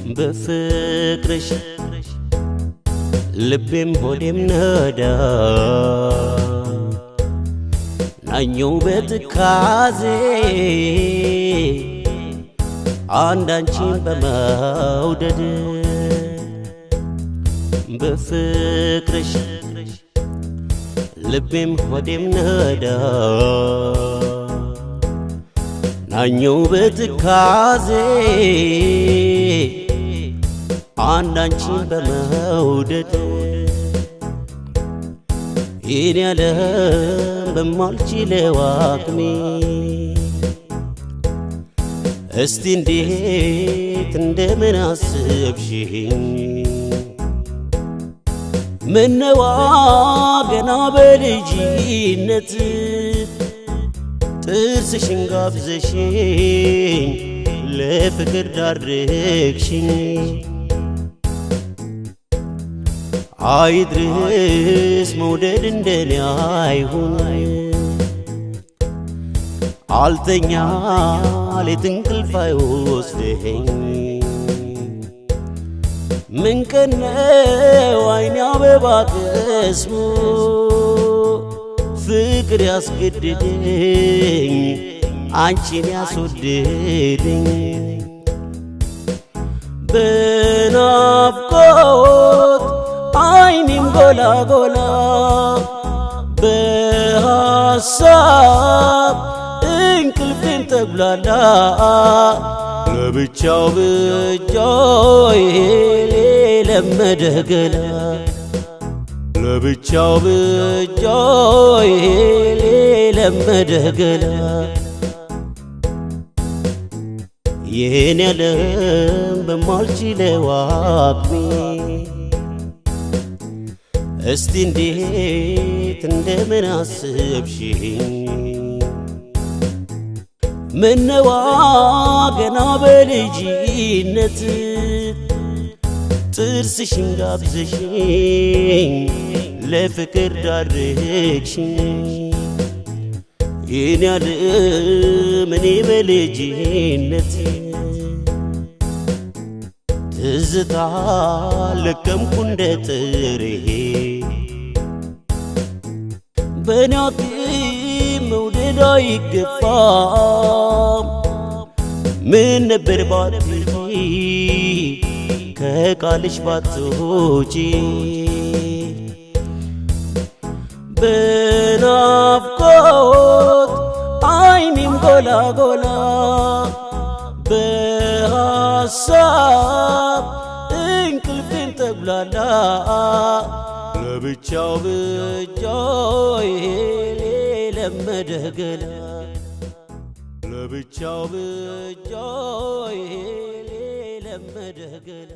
በፍቅርሽ ልቤም ሆዴም ነዳ ናኘው በትካዜ አንዳንቺን በመውደድ በፍቅርሽ ልቤም ሆዴም ነዳ ናኘው በትካዜ አንዳንቺን በመውደድ ይህን ያለም በማልችለው አቅሜ እስቲ እንዴት እንደምን አስብሽኝ ምነዋ ገና በልጅነት ጥርስሽን ጋብዘሽኝ ለፍቅር ዳረግሽኝ አይድረስ መውደድ እንደኔ አይሁን አልተኛ ሌት እንቅልፍ አይወስደኝ ምን ቀነው አይኔ አበባ ቀስሞ ፍቅር ያስገድደኝ አንቺን ያስወደደኝ በናፍቆት አይኔም ጎላ ጎላ በሐሳብ እንቅልፌን ተጉላላ ለብቻው ብቻው ለመደ ገላ ለብቻው ብቻው ለመደ ገላ ይህን ያለም በማልችለው አቅሜ እስቲ እንዴት እንደምን አስብሽኝ ምነዋ ገና በልጅነት ጥርስሽን ጋብዘሽኝ ለፍቅር ዳረግሽኝ ይህን ያለም እኔ በልጅነት ትዝታ ለቀምኩ እንደ ጥሬ በእኔ አቅም መውደድ አይገባም ምን ነበር ባትይ ከቃልሽ ባትወጪ በናፍቆት አይኔም ጎላ ጎላ በሐሳብ እንቅልፌን ተጉላላ ለብቻው ብቻው ለመደ ገላ ለብቻው ብቻው ለመደ ገላ